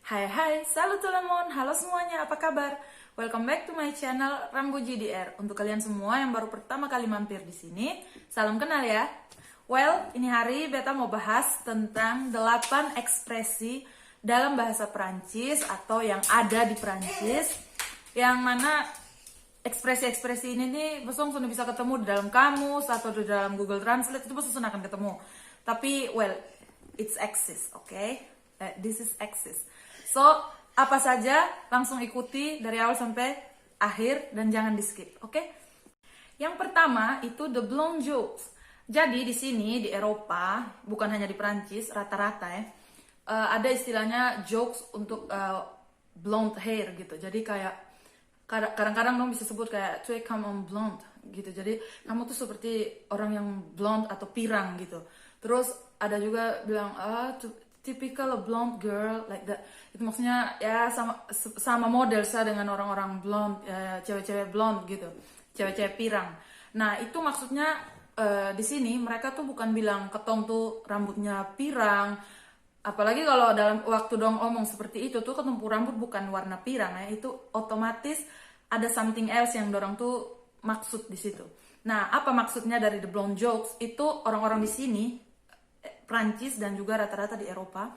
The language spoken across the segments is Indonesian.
Hai, salut teman, halo semuanya, apa kabar? Welcome back to my channel Rambo GDR. Untuk kalian semua yang baru pertama kali mampir di sini, salam kenal ya. Well, ini hari beta mau bahas tentang 8 ekspresi dalam bahasa Perancis atau yang ada di Perancis, yang mana ekspresi-ekspresi ini nih Bosong sudah bisa ketemu di dalam kamus atau di dalam Google Translate, itu Bosong akan ketemu. Tapi, well, it's exist, okay? This is exist. So, apa saja langsung ikuti dari awal sampai akhir dan jangan di skip, oke? Yang pertama itu the blonde jokes. Jadi di sini di Eropa, bukan hanya di Prancis, rata-rata ya, ada istilahnya jokes untuk blonde hair gitu. Jadi kayak kadang-kadang dong bisa sebut kayak "tu es comme un blonde" gitu. Jadi kamu tuh seperti orang yang blonde atau pirang gitu. Terus ada juga bilang typical blonde girl like that. Itu maksudnya ya sama model saya dengan orang-orang blonde, cewek-cewek blonde gitu, cewek-cewek pirang. Nah itu maksudnya di sini mereka tuh bukan bilang ketong tuh rambutnya pirang. Apalagi kalau dalam waktu dong omong seperti itu tuh ketemu rambut bukan warna pirang ya, itu otomatis ada something else yang dorang tuh maksud di situ. Nah apa maksudnya dari the blonde jokes? Itu orang-orang di sini Prancis dan juga rata-rata di Eropa,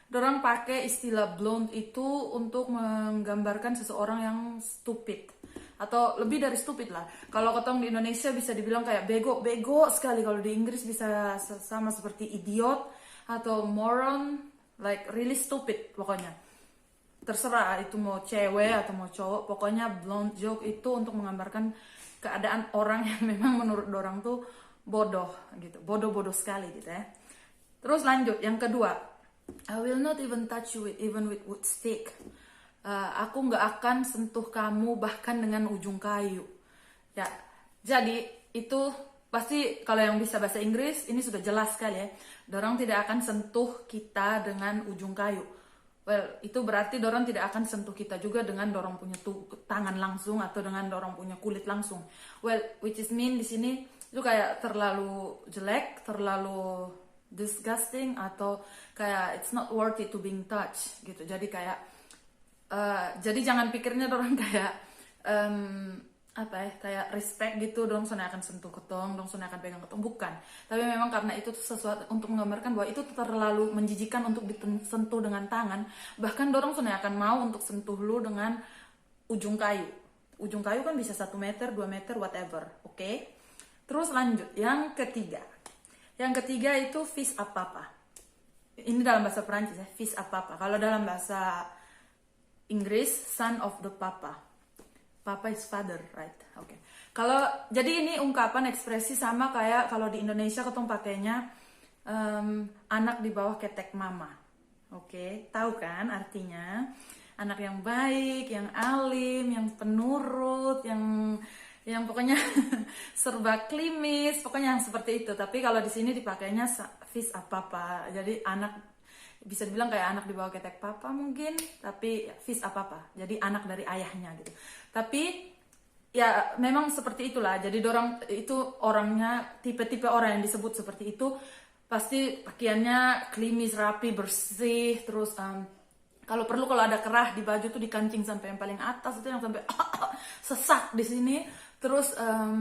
dorang pakai istilah blonde itu untuk menggambarkan seseorang yang stupid atau lebih dari stupid lah. Kalau ketong di Indonesia bisa dibilang kayak bego sekali. Kalau di Inggris bisa sama seperti idiot atau moron, like really stupid pokoknya. Terserah itu mau cewek atau mau cowok, pokoknya blonde joke itu untuk menggambarkan keadaan orang yang memang menurut dorang tuh bodoh gitu, bodoh-bodoh sekali gitu ya. Terus lanjut, yang kedua, I will not even touch you even with wood stick. Aku nggak akan sentuh kamu bahkan dengan ujung kayu. Ya, jadi itu pasti kalau yang bisa bahasa Inggris ini sudah jelas sekali ya. Dorang tidak akan sentuh kita dengan ujung kayu. Well, itu berarti dorang tidak akan sentuh kita juga dengan dorang punya tangan langsung atau dengan dorang punya kulit langsung. Well, which is mean di sini itu kayak terlalu jelek, terlalu disgusting atau kayak it's not worth it to being touched gitu. Jadi kayak jadi jangan pikirnya dorang kayak kayak respect gitu dong sana akan sentuh ketong, dong sana akan pegang ketong, bukan. Tapi memang karena itu sesuatu untuk menggambarkan bahwa itu terlalu menjijikan untuk disentuh dengan tangan, bahkan dorong sana akan mau untuk sentuh lu dengan ujung kayu. Ujung kayu kan bisa 1 meter, 2 meter, whatever, oke? Terus lanjut, yang ketiga. Yang ketiga itu fils à papa. Ini dalam bahasa Perancis ya, fils à papa. Kalau dalam bahasa Inggris, son of the papa. Papa is father, right? Oke. Kalau jadi ini ungkapan ekspresi sama kayak kalau di Indonesia ketong pakainya anak di bawah ketek mama. Oke, tahu kan artinya? Anak yang baik, yang alim, yang penurut, yang pokoknya serba klimis, pokoknya yang seperti itu. Tapi kalau di sini dipakainya fils à papa. Jadi anak bisa dibilang kayak anak di bawah ketek papa mungkin, tapi fils à papa. Jadi anak dari ayahnya gitu. Tapi ya memang seperti itulah. Jadi dorang itu orangnya tipe-tipe orang yang disebut seperti itu pasti pakaiannya klimis, rapi, bersih, terus kalau perlu kalau ada kerah di baju tuh dikancing sampai yang paling atas, itu yang sampai sesak di sini. Terus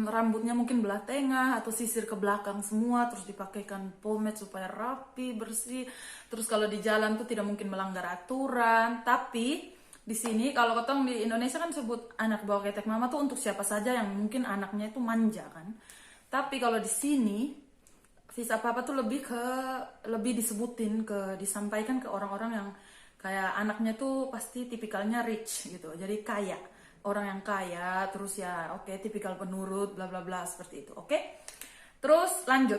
rambutnya mungkin belah tengah atau sisir ke belakang semua, terus dipakaikan pomade supaya rapi, bersih. Terus kalau di jalan tuh tidak mungkin melanggar aturan. Tapi di sini kalau ketong di Indonesia kan sebut anak bawa ketek mama tuh untuk siapa saja yang mungkin anaknya itu manja kan. Tapi kalau di sini fils à papa tuh lebih disebutin disampaikan ke orang-orang yang kayak anaknya tuh pasti tipikalnya rich gitu, jadi kaya, orang yang kaya, terus ya oke, tipikal penurut, bla bla bla seperti itu, oke. Terus lanjut,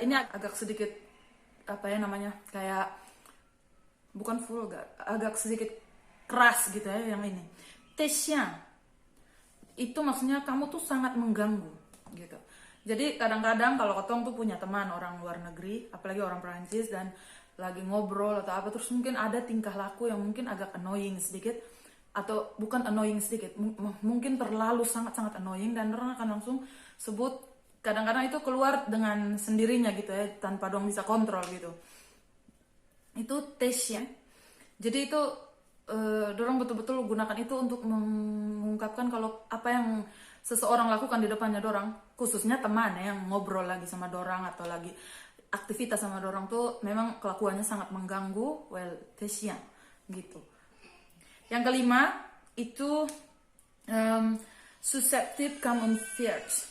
ini agak sedikit apa ya namanya, kayak bukan vulgar, agak sedikit keras gitu ya yang ini. Tesya, itu maksudnya kamu tuh sangat mengganggu gitu. Jadi kadang-kadang kalau ketong tuh punya teman orang luar negeri, apalagi orang Perancis, dan lagi ngobrol atau apa, terus mungkin ada tingkah laku yang mungkin agak annoying sedikit, atau bukan annoying sedikit, mungkin terlalu sangat-sangat annoying, dan orang akan langsung sebut, kadang-kadang itu keluar dengan sendirinya gitu ya, tanpa dong bisa kontrol gitu. Itu Tesya. Jadi itu dorong betul-betul gunakan itu untuk mengungkapkan kalau apa yang seseorang lakukan di depannya dorang, khususnya teman ya, yang ngobrol lagi sama dorang atau lagi aktivitas sama dorang tuh memang kelakuannya sangat mengganggu, well, Tesian gitu. Yang kelima itu susceptible common fears.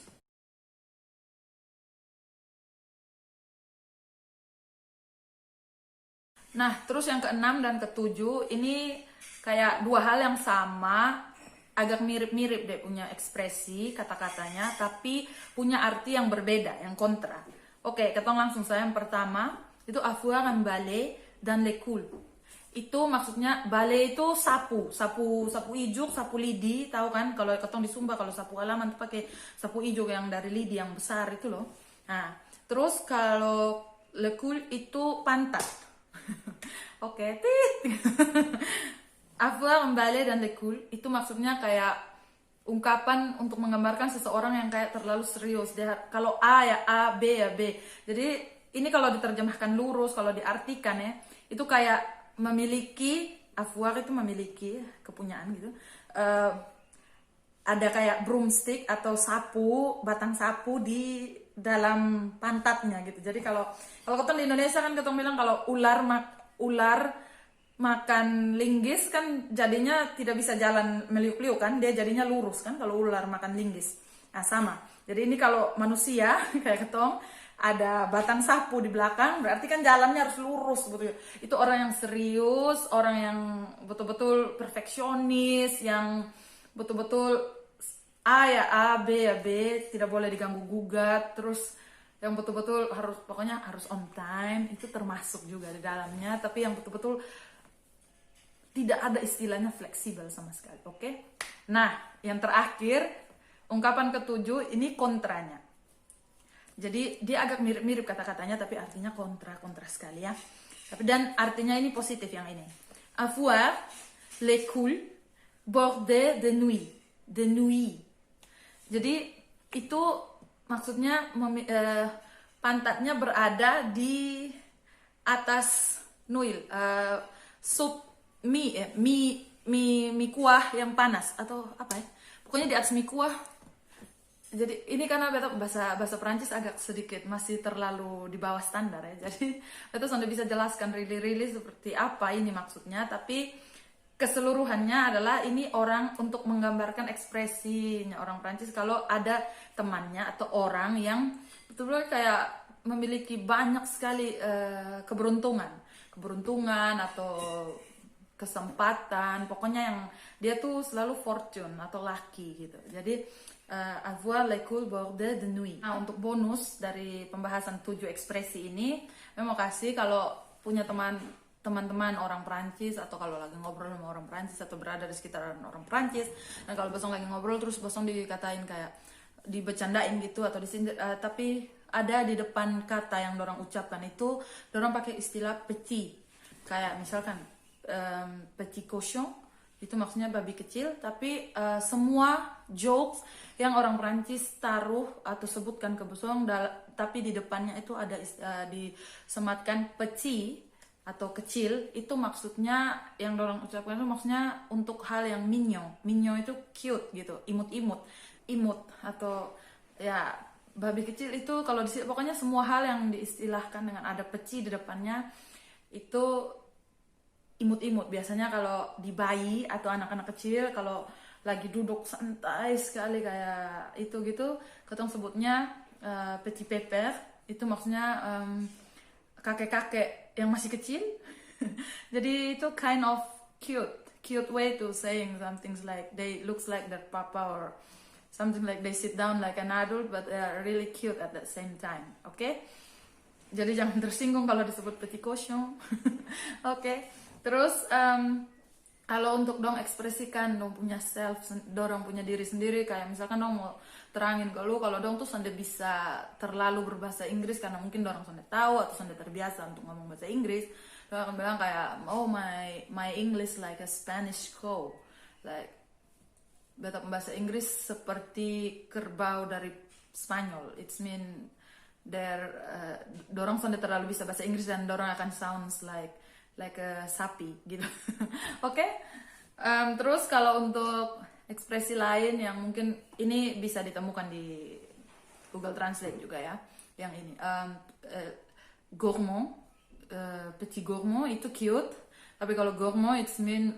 Nah, terus yang keenam dan ketujuh ini kayak dua hal yang sama, agak mirip-mirip deh punya ekspresi kata-katanya, tapi punya arti yang berbeda, yang kontra. Oke, ketong langsung saya yang pertama, itu avoir un balai dan le cool. Itu maksudnya balai itu sapu ijuk, sapu lidi, tahu kan? Kalau ketong di Sumba kalau sapu halaman tuh pakai sapu ijuk yang dari lidi yang besar itu loh. Nah, terus kalau le cool itu pantat. Oke, tit. Avoir un balai dan le cool itu maksudnya kayak ungkapan untuk menggambarkan seseorang yang kayak terlalu serius. Dia kalau A ya A, B ya B. Jadi ini kalau diterjemahkan lurus, kalau diartikan ya, itu kayak memiliki, avoir itu memiliki kepunyaan gitu. Ada kayak broomstick atau sapu, batang sapu di dalam pantatnya gitu. Jadi kalau ketong di Indonesia kan ketong bilang kalau ular makan linggis kan jadinya tidak bisa jalan meliuk-liuk kan, dia jadinya lurus kan kalau ular makan linggis. Nah sama, jadi ini kalau manusia kayak ketong ada batang sapu di belakang, berarti kan jalannya harus lurus gitu. Itu orang yang serius, orang yang betul-betul perfeksionis, yang betul-betul A ya A, B ya B, tidak boleh diganggu gugat, terus yang betul-betul harus, pokoknya harus on time, itu termasuk juga di dalamnya, tapi yang betul-betul tidak ada istilahnya fleksibel sama sekali, oke? Nah, yang terakhir, ungkapan ketujuh, ini kontranya. Jadi, dia agak mirip-mirip kata-katanya, tapi artinya kontra sekali ya. Dan artinya ini positif yang ini. Avoir les couilles bordées de nuit. Jadi, itu maksudnya pantatnya berada di atas nuil, sup mie kuah yang panas atau apa ya, pokoknya di atas mie kuah. Jadi ini karena bahasa Perancis agak sedikit masih terlalu di bawah standar ya, jadi itu sudah bisa jelaskan really seperti apa ini maksudnya, tapi keseluruhannya adalah ini orang untuk menggambarkan ekspresinya orang Perancis kalau ada temannya atau orang yang betul-betul kayak memiliki banyak sekali keberuntungan atau kesempatan, pokoknya yang dia tuh selalu fortune atau lucky gitu. Jadi avoir les couilles bordées de nuit. Nah, untuk bonus dari pembahasan 7 ekspresi ini, saya mau kasih kalau punya teman-teman orang Perancis, atau kalau lagi ngobrol sama orang Perancis atau berada di sekitaran orang Perancis, dan kalau bosong lagi ngobrol terus bosong dikatain kayak dibecandain gitu atau disindir, tapi ada di depan kata yang dorang ucapkan itu dorang pakai istilah petit, kayak misalkan petit cochon itu maksudnya babi kecil, tapi semua jokes yang orang Perancis taruh atau sebutkan ke bosong, tapi di depannya itu ada disematkan petit atau kecil, itu maksudnya yang dorang ucapkan itu maksudnya untuk hal yang mignon itu cute gitu, imut atau ya babi kecil itu kalau pokoknya semua hal yang diistilahkan dengan ada petit di depannya itu imut. Biasanya kalau di bayi atau anak-anak kecil kalau lagi duduk santai sekali kayak itu gitu, ketong sebutnya petit pépère, itu maksudnya kakek-kakek yang masih kecil. Jadi itu kind of cute way to saying something like they looks like their papa, or something like they sit down like an adult but they are really cute at the same time. Oke? Jadi jangan tersinggung kalau disebut petit cochon. Oke. Terus kalau untuk dong ekspresikan dong punya self, dorong punya diri sendiri, kayak misalkan dong mau terangin ke lu kalau dong tuh sudah bisa terlalu berbahasa Inggris karena mungkin dorong sudah tahu atau sudah terbiasa untuk ngomong bahasa Inggris, dong akan bilang kayak oh my English like a Spanish cow, like beta bahasa Inggris seperti kerbau dari Spanyol. It's mean dorong sudah terlalu bisa bahasa Inggris dan dorong akan sounds like like a sapi gitu. Oke. Terus kalau untuk ekspresi lain yang mungkin ini bisa ditemukan di Google Translate juga ya, yang ini gourmand, petit gourmand itu cute, tapi kalau gourmand it's mean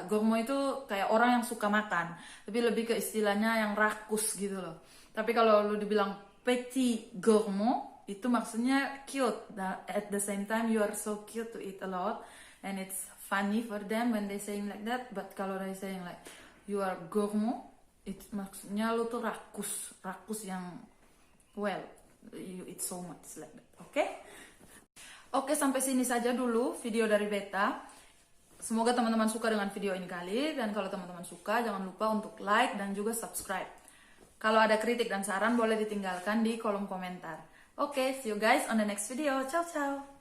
gourmand itu kayak orang yang suka makan, tapi lebih ke istilahnya yang rakus gitu loh. Tapi kalau lu dibilang petit gourmand itu maksudnya cute. At the same time you are so cute to eat a lot and it's funny for them when they saying like that. But kalau they saying like you are gourmand, itu maksudnya lu tuh rakus yang well, you eat so much like that. Oke, sampai sini saja dulu video dari Beta. Semoga teman-teman suka dengan video ini kali, dan kalau teman-teman suka jangan lupa untuk like dan juga subscribe. Kalau ada kritik dan saran boleh ditinggalkan di kolom komentar. Oke, see you guys on the next video. Ciao ciao.